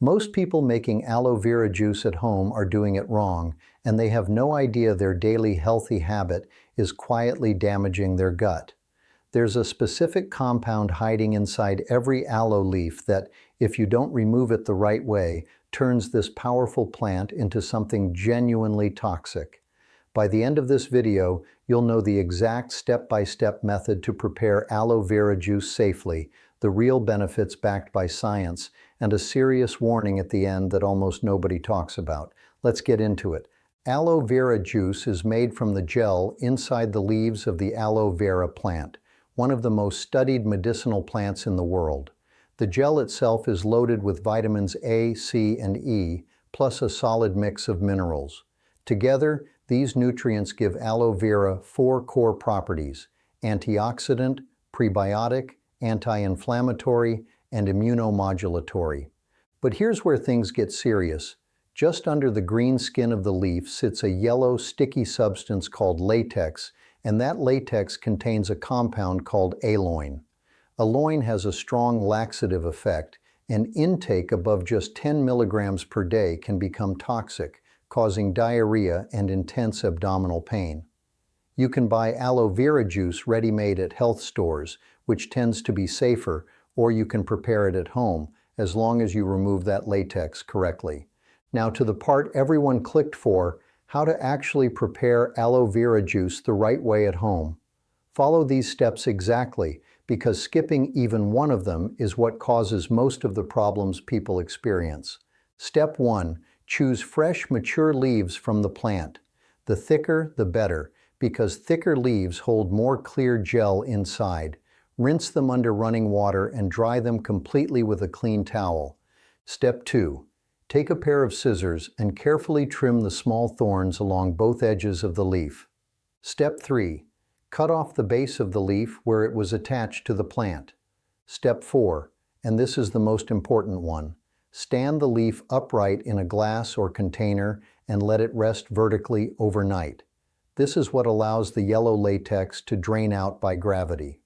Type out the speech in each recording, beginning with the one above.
Most people making aloe vera juice at home are doing it wrong, and they have no idea their daily healthy habit is quietly damaging their gut. There's a specific compound hiding inside every aloe leaf that, if you don't remove it the right way, turns this powerful plant into something genuinely toxic. By the end of this video, you'll know the exact step-by-step method to prepare aloe vera juice safely, the real benefits backed by science, and a serious warning at the end that almost nobody talks about. Let's get into it. Aloe vera juice is made from the gel inside the leaves of the aloe vera plant, one of the most studied medicinal plants in the world. The gel itself is loaded with vitamins A, C, and E, plus a solid mix of minerals. Together, these nutrients give aloe vera 4 core properties: antioxidant, prebiotic, anti-inflammatory, and immunomodulatory. But here's where things get serious. Just under the green skin of the leaf sits a yellow, sticky substance called latex, and that latex contains a compound called aloin. Aloin has a strong laxative effect, and intake above just 10 milligrams per day can become toxic, causing diarrhea and intense abdominal pain. You can buy aloe vera juice ready-made at health stores, which tends to be safer, or you can prepare it at home, as long as you remove that latex correctly. Now to the part everyone clicked for, how to actually prepare aloe vera juice the right way at home. Follow these steps exactly, because skipping even one of them is what causes most of the problems people experience. Step 1. Choose fresh, mature leaves from the plant. The thicker, the better, because thicker leaves hold more clear gel inside. Rinse them under running water and dry them completely with a clean towel. Step 2. Take a pair of scissors and carefully trim the small thorns along both edges of the leaf. Step 3. Cut off the base of the leaf where it was attached to the plant. Step 4, and this is the most important one. Stand the leaf upright in a glass or container and let it rest vertically overnight. This is what allows the yellow latex to drain out by gravity.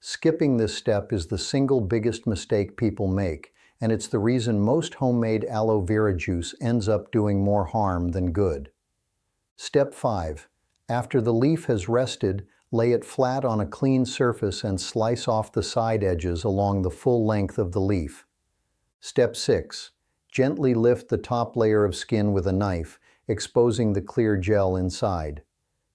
Skipping this step is the single biggest mistake people make, and it's the reason most homemade aloe vera juice ends up doing more harm than good. Step 5. After the leaf has rested, lay it flat on a clean surface and slice off the side edges along the full length of the leaf. Step 6. Gently lift the top layer of skin with a knife, exposing the clear gel inside.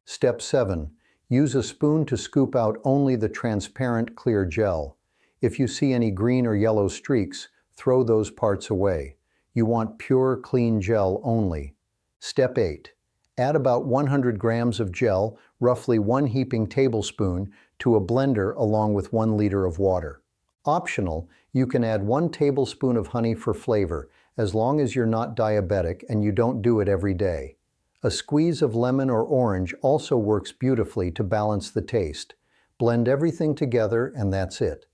Step 7. Use a spoon to scoop out only the transparent clear gel. If you see any green or yellow streaks, throw those parts away. You want pure, clean gel only. Step 8. Add about 100 grams of gel, roughly 1 heaping tablespoon, to a blender along with 1 liter of water. Optional, you can add 1 tablespoon of honey for flavor, as long as you're not diabetic and you don't do it every day. A squeeze of lemon or orange also works beautifully to balance the taste. Blend everything together and that's it.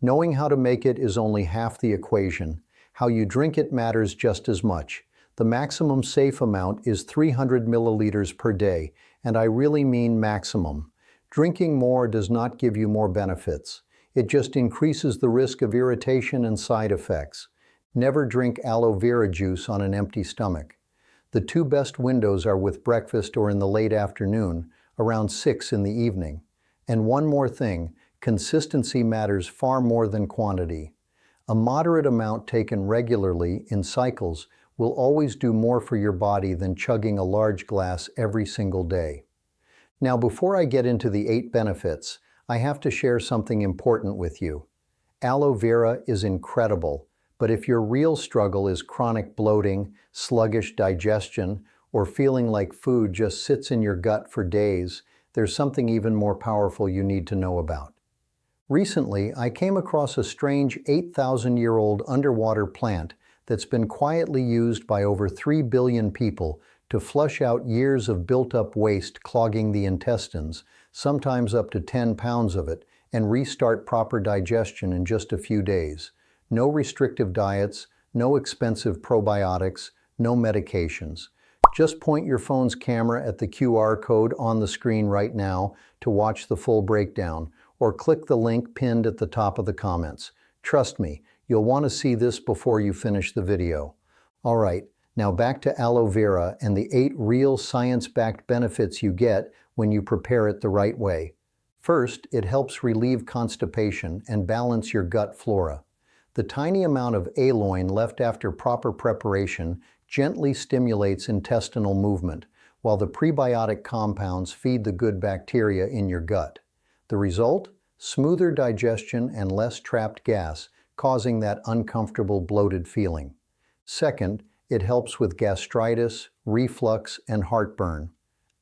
Knowing how to make it is only half the equation. How you drink it matters just as much. The maximum safe amount is 300 milliliters per day, and I really mean maximum. Drinking more does not give you more benefits. It just increases the risk of irritation and side effects. Never drink aloe vera juice on an empty stomach. The 2 best windows are with breakfast or in the late afternoon, around 6 in the evening. And one more thing, consistency matters far more than quantity. A moderate amount taken regularly, in cycles, will always do more for your body than chugging a large glass every single day. Now, before I get into the 8 benefits, I have to share something important with you. Aloe vera is incredible. But if your real struggle is chronic bloating, sluggish digestion, or feeling like food just sits in your gut for days, there's something even more powerful you need to know about. Recently, I came across a strange 8,000-year-old underwater plant that's been quietly used by over 3 billion people to flush out years of built-up waste clogging the intestines, sometimes up to 10 pounds of it, and restart proper digestion in just a few days. No restrictive diets, no expensive probiotics, no medications. Just point your phone's camera at the QR code on the screen right now to watch the full breakdown, or click the link pinned at the top of the comments. Trust me, You'll want to see this before you finish the video. All right, now back to aloe vera and the 8 real science-backed benefits you get when you prepare it the right way. First, it helps relieve constipation and balance your gut flora. The tiny amount of aloe left after proper preparation gently stimulates intestinal movement, while the prebiotic compounds feed the good bacteria in your gut. The result? Smoother digestion and less trapped gas, causing that uncomfortable bloated feeling. Second, it helps with gastritis, reflux, and heartburn.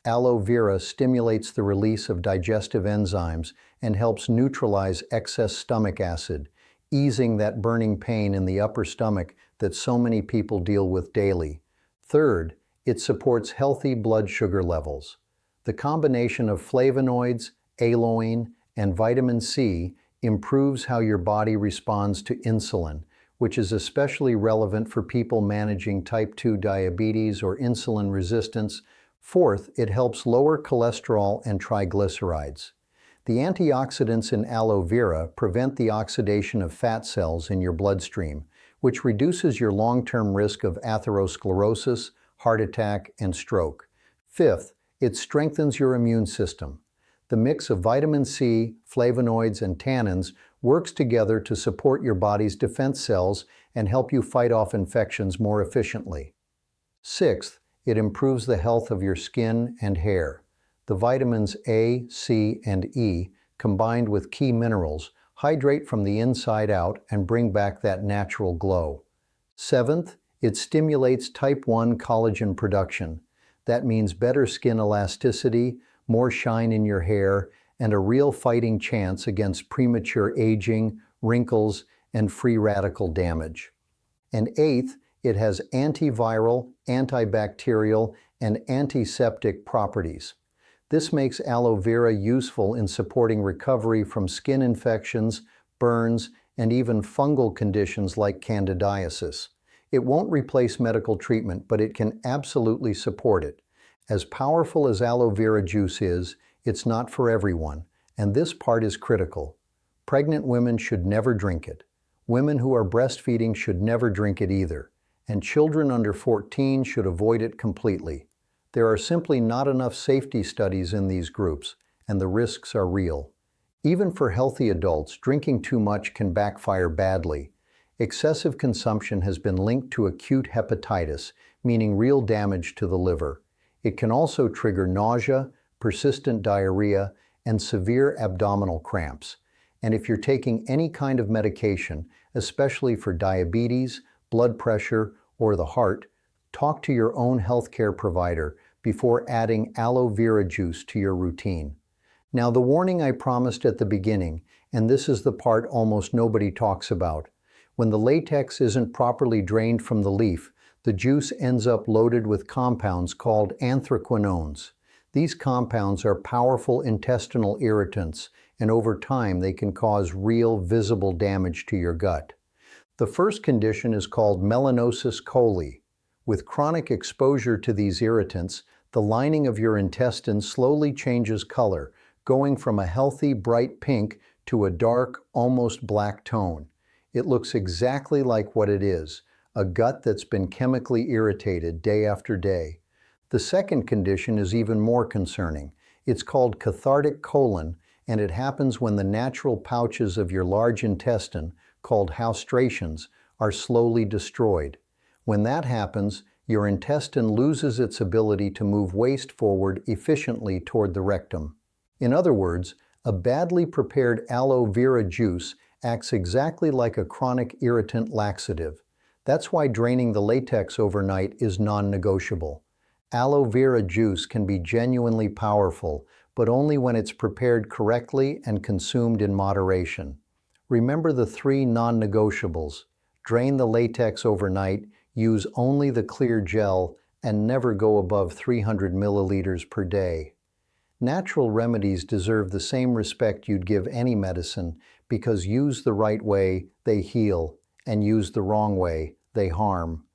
Aloe vera stimulates the release of digestive enzymes and helps neutralize excess stomach acid, easing that burning pain in the upper stomach that so many people deal with daily. Third, it supports healthy blood sugar levels. The combination of flavonoids, aloe, and vitamin C improves how your body responds to insulin, which is especially relevant for people managing type 2 diabetes or insulin resistance. Fourth, it helps lower cholesterol and triglycerides. The antioxidants in aloe vera prevent the oxidation of fat cells in your bloodstream, which reduces your long-term risk of atherosclerosis, heart attack, and stroke. Fifth, it strengthens your immune system. The mix of vitamin C, flavonoids, and tannins works together to support your body's defense cells and help you fight off infections more efficiently. Sixth, it improves the health of your skin and hair. The vitamins A, C, and E, combined with key minerals, hydrate from the inside out and bring back that natural glow. Seventh, it stimulates type 1 collagen production. That means better skin elasticity, more shine in your hair, and a real fighting chance against premature aging, wrinkles, and free radical damage. And eighth, it has antiviral, antibacterial, and antiseptic properties. This makes aloe vera useful in supporting recovery from skin infections, burns, and even fungal conditions like candidiasis. It won't replace medical treatment, but it can absolutely support it. As powerful as aloe vera juice is, it's not for everyone, and this part is critical. Pregnant women should never drink it. Women who are breastfeeding should never drink it either. And children under 14 should avoid it completely. There are simply not enough safety studies in these groups, and the risks are real. Even for healthy adults, drinking too much can backfire badly. Excessive consumption has been linked to acute hepatitis, meaning real damage to the liver. It can also trigger nausea, persistent diarrhea, and severe abdominal cramps. And if you're taking any kind of medication, especially for diabetes, blood pressure, or the heart, talk to your own healthcare provider before adding aloe vera juice to your routine. Now, the warning I promised at the beginning, and this is the part almost nobody talks about. When the latex isn't properly drained from the leaf, the juice ends up loaded with compounds called anthraquinones. These compounds are powerful intestinal irritants, and over time they can cause real visible damage to your gut. The first condition is called melanosis coli. With chronic exposure to these irritants, the lining of your intestines slowly changes color, going from a healthy bright pink to a dark, almost black tone. It looks exactly like what it is, a gut that's been chemically irritated day after day. The second condition is even more concerning. It's called cathartic colon, and it happens when the natural pouches of your large intestine, called haustrations, are slowly destroyed. When that happens, your intestine loses its ability to move waste forward efficiently toward the rectum. In other words, a badly prepared aloe vera juice acts exactly like a chronic irritant laxative. That's why draining the latex overnight is non-negotiable. Aloe vera juice can be genuinely powerful, but only when it's prepared correctly and consumed in moderation. Remember the 3 non-negotiables. Drain the latex overnight, use only the clear gel, and never go above 300 milliliters per day. Natural remedies deserve the same respect you'd give any medicine, because used the right way, they heal, and used the wrong way, they harm.